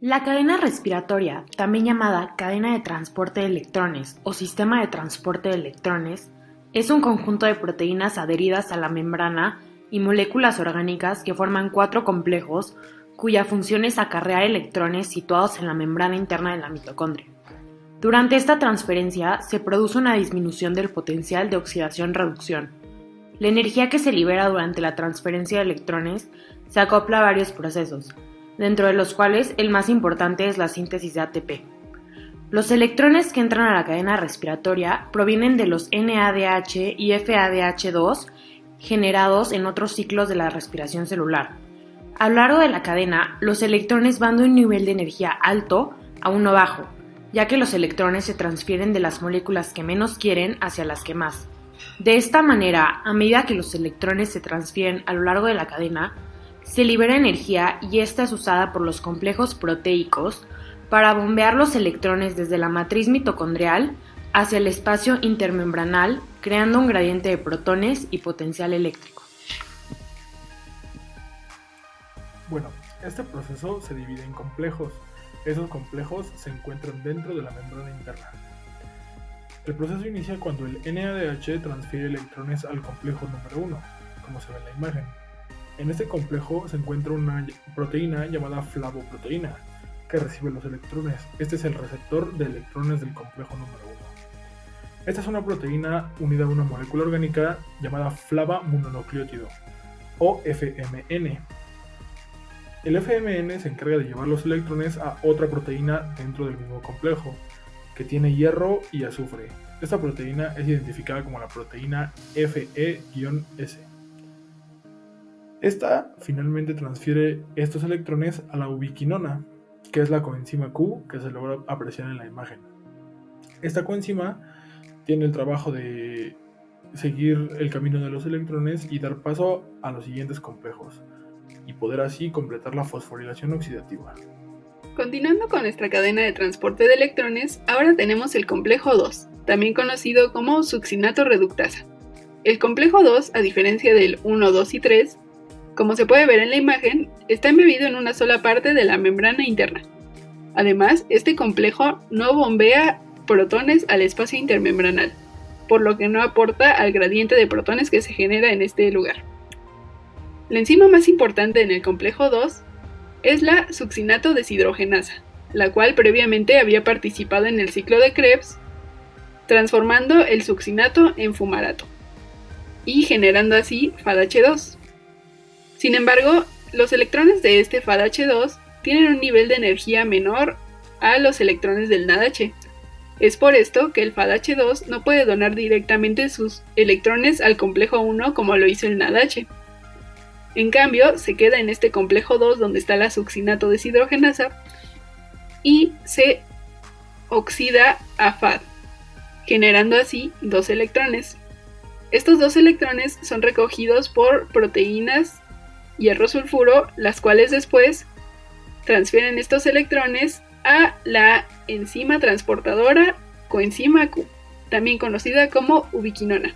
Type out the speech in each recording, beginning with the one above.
La cadena respiratoria, también llamada cadena de transporte de electrones o sistema de transporte de electrones, es un conjunto de proteínas adheridas a la membrana y moléculas orgánicas que forman cuatro complejos cuya función es acarrear electrones situados en la membrana interna de la mitocondria. Durante esta transferencia se produce una disminución del potencial de oxidación-reducción. La energía que se libera durante la transferencia de electrones se acopla a varios procesos, dentro de los cuales el más importante es la síntesis de ATP. Los electrones que entran a la cadena respiratoria provienen de los NADH y FADH2 generados en otros ciclos de la respiración celular. A lo largo de la cadena, los electrones van de un nivel de energía alto a uno bajo, ya que los electrones se transfieren de las moléculas que menos quieren hacia las que más. De esta manera, a medida que los electrones se transfieren a lo largo de la cadena, se libera energía y esta es usada por los complejos proteicos para bombear los electrones desde la matriz mitocondrial hacia el espacio intermembranal, creando un gradiente de protones y potencial eléctrico. Bueno, este proceso se divide en complejos. Esos complejos se encuentran dentro de la membrana interna. El proceso inicia cuando el NADH transfiere electrones al complejo número 1, como se ve en la imagen. En este complejo se encuentra una proteína llamada flavoproteína, que recibe los electrones. Este es el receptor de electrones del complejo número 1. Esta es una proteína unida a una molécula orgánica llamada flavamononucleótido, o FMN. El FMN se encarga de llevar los electrones a otra proteína dentro del mismo complejo, que tiene hierro y azufre. Esta proteína es identificada como la proteína Fe-S. Esta finalmente transfiere estos electrones a la ubiquinona, que es la coenzima Q que se logra apreciar en la imagen. Esta coenzima tiene el trabajo de seguir el camino de los electrones y dar paso a los siguientes complejos, y poder así completar la fosforilación oxidativa. Continuando con nuestra cadena de transporte de electrones, ahora tenemos el complejo 2, también conocido como succinato reductasa. El complejo 2, a diferencia del 1, 2 y 3, como se puede ver en la imagen, está embebido en una sola parte de la membrana interna. Además, este complejo no bombea protones al espacio intermembranal, por lo que no aporta al gradiente de protones que se genera en este lugar. La enzima más importante en el complejo 2 es la succinato deshidrogenasa, la cual previamente había participado en el ciclo de Krebs, transformando el succinato en fumarato y generando así FADH2. Sin embargo, los electrones de este FADH2 tienen un nivel de energía menor a los electrones del NADH. Es por esto que el FADH2 no puede donar directamente sus electrones al complejo 1 como lo hizo el NADH. En cambio, se queda en este complejo 2 donde está la succinato deshidrogenasa y se oxida a FAD, generando así dos electrones. Estos dos electrones son recogidos por proteínas hierro-sulfuro, las cuales después transfieren estos electrones a la enzima transportadora coenzima Q, también conocida como ubiquinona.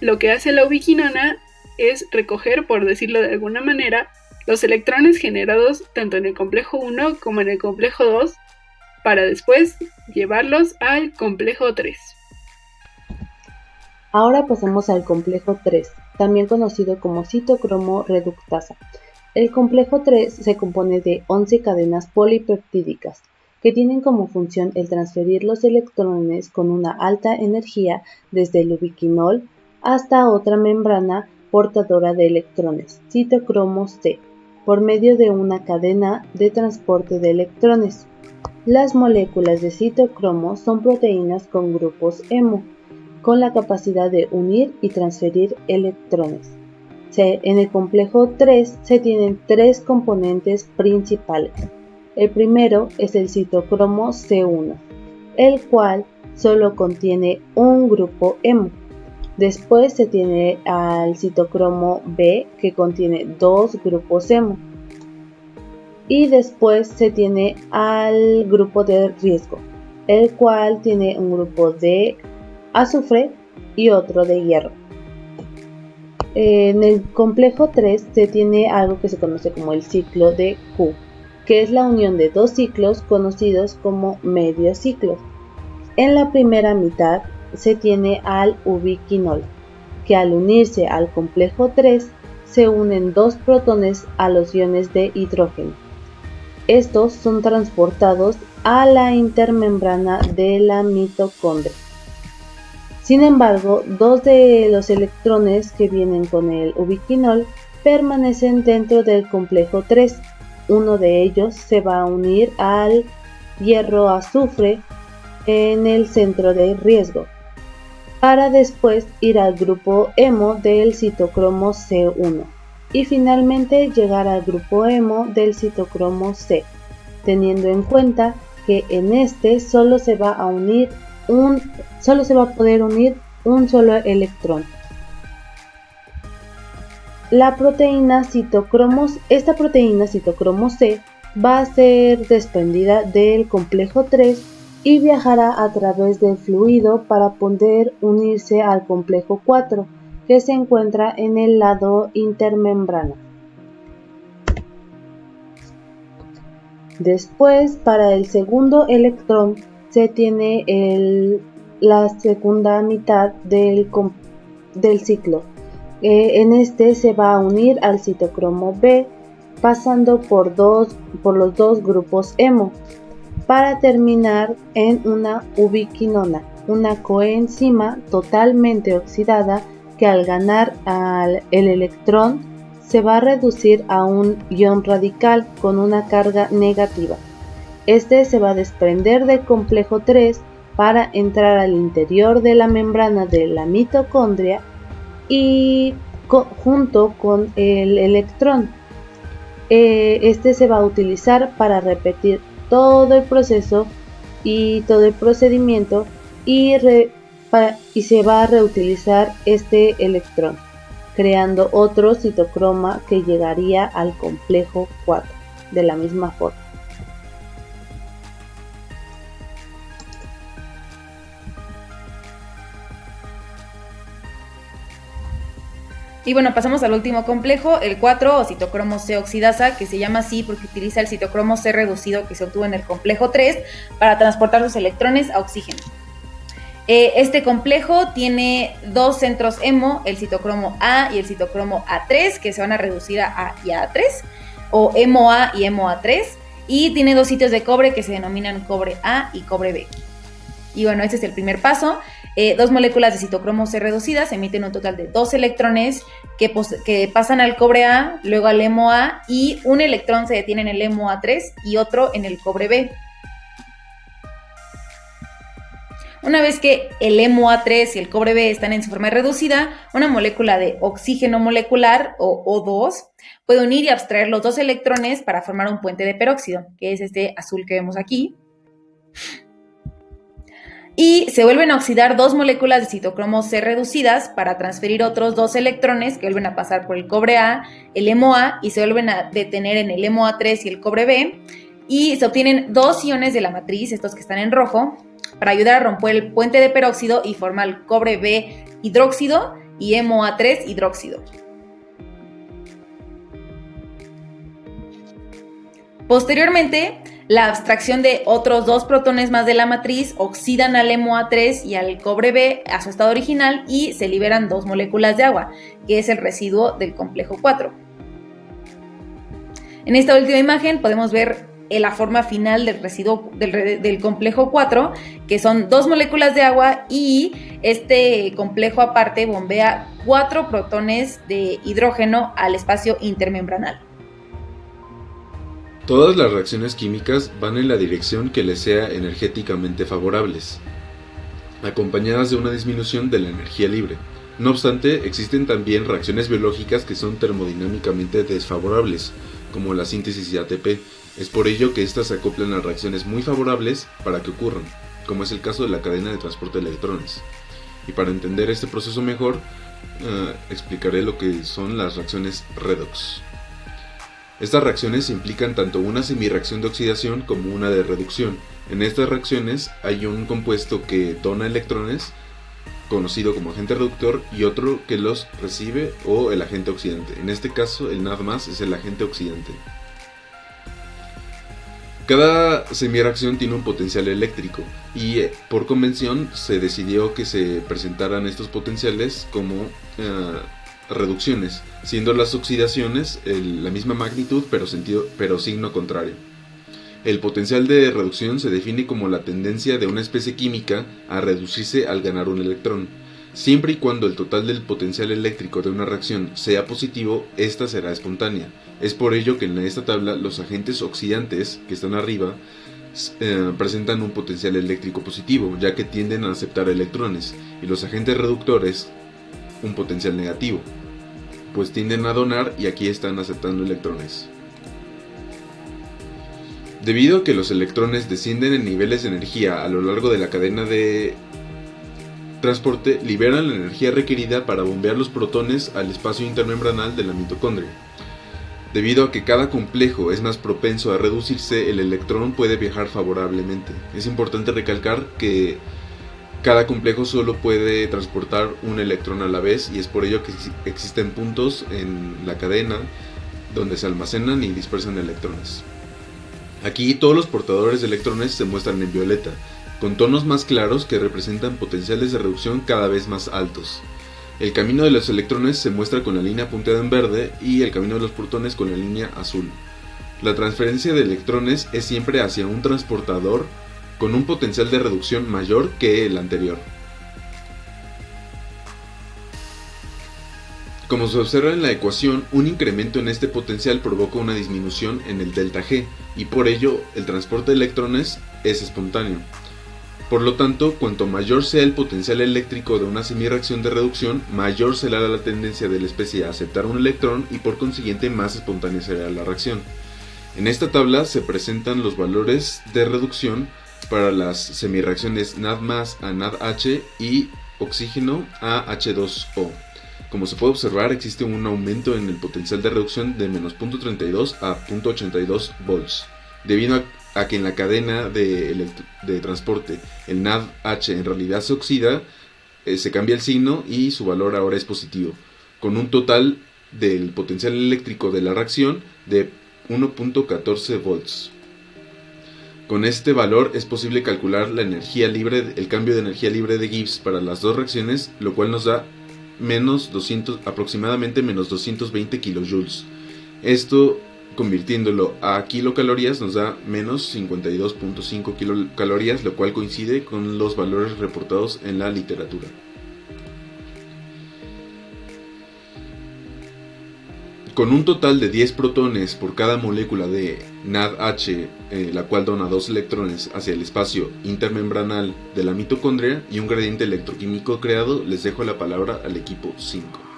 Lo que hace la ubiquinona es recoger, por decirlo de alguna manera, los electrones generados tanto en el complejo 1 como en el complejo 2 para después llevarlos al complejo 3. Ahora pasamos al complejo 3, también conocido como citocromo reductasa. El complejo 3 se compone de 11 cadenas polipeptídicas que tienen como función el transferir los electrones con una alta energía desde el ubiquinol hasta otra membrana portadora de electrones, citocromo C, por medio de una cadena de transporte de electrones. Las moléculas de citocromo son proteínas con grupos hemo, con la capacidad de unir y transferir electrones. En el complejo 3 se tienen tres componentes principales. El primero es el citocromo C1, el cual solo contiene un grupo hemo. Después se tiene al citocromo B, que contiene dos grupos hemo. Y después se tiene al grupo de riesgo, el cual tiene un grupo de azufre y otro de hierro. En el complejo 3 se tiene algo que se conoce como el ciclo de Q, que es la unión de dos ciclos conocidos como medios ciclos. En la primera mitad se tiene al ubiquinol, que al unirse al complejo 3 se unen dos protones a los iones de hidrógeno. Estos son transportados a la intermembrana de la mitocondria. Sin embargo, dos de los electrones que vienen con el ubiquinol permanecen dentro del complejo 3. Uno de ellos se va a unir al hierro-azufre en el centro de riesgo, para después ir al grupo hemo del citocromo C1 y finalmente llegar al grupo hemo del citocromo C, teniendo en cuenta que en este solo se va a poder unir un solo electrón. Esta proteína citocromo C va a ser desprendida del complejo 3 y viajará a través del fluido para poder unirse al complejo 4, que se encuentra en el lado intermembrana. Después, para el segundo electrón, se tiene la segunda mitad del ciclo. En este se va a unir al citocromo B, pasando por los dos grupos hemo, para terminar en una ubiquinona, una coenzima totalmente oxidada que al ganar el electrón se va a reducir a un ion radical con una carga negativa. Este se va a desprender del complejo 3 para entrar al interior de la membrana de la mitocondria y junto con el electrón. Este se va a utilizar para repetir todo el proceso y todo el procedimiento y se va a reutilizar este electrón, creando otro citocroma que llegaría al complejo 4 de la misma forma. Y bueno, pasamos al último complejo, el 4 o citocromo C oxidasa, que se llama así porque utiliza el citocromo C reducido que se obtuvo en el complejo 3 para transportar sus electrones a oxígeno. Este complejo tiene dos centros hemo, el citocromo A y el citocromo A3, que se van a reducir a A y A3, o hemo A y hemo A3, y tiene dos sitios de cobre que se denominan cobre A y cobre B. Y bueno, este es el primer paso. Dos moléculas de citocromo C reducidas emiten un total de 2 electrones que pasan al cobre A, luego al hemo A, y un electrón se detiene en el hemo A3 y otro en el cobre B. Una vez que el hemo A3 y el cobre B están en su forma reducida, una molécula de oxígeno molecular, o O2, puede unir y abstraer los dos electrones para formar un puente de peróxido, que es este azul que vemos aquí. Y se vuelven a oxidar dos moléculas de citocromo C reducidas para transferir otros dos electrones que vuelven a pasar por el cobre A, el hemo A, y se vuelven a detener en el hemo A3 y el cobre B, y se obtienen dos iones de la matriz, estos que están en rojo, para ayudar a romper el puente de peróxido y formar el cobre B hidróxido y hemo A3 hidróxido. Posteriormente, la abstracción de otros dos protones más de la matriz oxidan al hemo A3 y al cobre B a su estado original y se liberan dos moléculas de agua, que es el residuo del complejo 4. En esta última imagen podemos ver la forma final del residuo del complejo 4, que son dos moléculas de agua, y este complejo aparte bombea 4 protones de hidrógeno al espacio intermembranal. Todas las reacciones químicas van en la dirección que les sea energéticamente favorables, acompañadas de una disminución de la energía libre. No obstante, existen también reacciones biológicas que son termodinámicamente desfavorables, como la síntesis de ATP. Es por ello que estas se acoplan a reacciones muy favorables para que ocurran, como es el caso de la cadena de transporte de electrones. Y para entender este proceso mejor, explicaré lo que son las reacciones redox. Estas reacciones implican tanto una semirreacción de oxidación como una de reducción. En estas reacciones hay un compuesto que dona electrones, conocido como agente reductor, y otro que los recibe, o el agente oxidante. En este caso, el NAD+ es el agente oxidante. Cada semireacción tiene un potencial eléctrico y por convención se decidió que se presentaran estos potenciales como reducciones, siendo las oxidaciones la misma magnitud pero signo contrario. El potencial de reducción se define como la tendencia de una especie química a reducirse al ganar un electrón. Siempre y cuando el total del potencial eléctrico de una reacción sea positivo, esta será espontánea. Es por ello que en esta tabla los agentes oxidantes, que están arriba, presentan un potencial eléctrico positivo, ya que tienden a aceptar electrones, y los agentes reductores un potencial negativo, pues tienden a donar y aquí están aceptando electrones. Debido a que los electrones descienden en niveles de energía a lo largo de la cadena de transporte, liberan la energía requerida para bombear los protones al espacio intermembranal de la mitocondria. Debido a que cada complejo es más propenso a reducirse, el electrón puede viajar favorablemente. Es importante recalcar que cada complejo solo puede transportar un electrón a la vez, y es por ello que existen puntos en la cadena donde se almacenan y dispersan electrones. Aquí todos los portadores de electrones se muestran en violeta, con tonos más claros que representan potenciales de reducción cada vez más altos. El camino de los electrones se muestra con la línea punteada en verde y el camino de los protones con la línea azul. La transferencia de electrones es siempre hacia un transportador con un potencial de reducción mayor que el anterior. Como se observa en la ecuación, un incremento en este potencial provoca una disminución en el delta G, y por ello el transporte de electrones es espontáneo. Por lo tanto, cuanto mayor sea el potencial eléctrico de una semireacción de reducción, mayor será la tendencia de la especie a aceptar un electrón y por consiguiente más espontánea será la reacción. En esta tabla se presentan los valores de reducción para las semireacciones NAD+ a NADH y oxígeno a H2O. Como se puede observar, existe un aumento en el potencial de reducción de menos 0.32 a 0.82 volts, debido a que en la cadena de transporte el NADH en realidad se oxida, se cambia el signo y su valor ahora es positivo, con un total del potencial eléctrico de la reacción de 1.14 volts. Con este valor es posible calcular la energía libre, el cambio de energía libre de Gibbs para las dos reacciones, lo cual nos da aproximadamente menos 220 kilojoules. Esto, convirtiéndolo a kilocalorías, nos da menos 52.5 kilocalorías, lo cual coincide con los valores reportados en la literatura. Con un total de 10 protones por cada molécula de NADH, la cual dona 2 electrones hacia el espacio intermembranal de la mitocondria y un gradiente electroquímico creado, les dejo la palabra al equipo 5.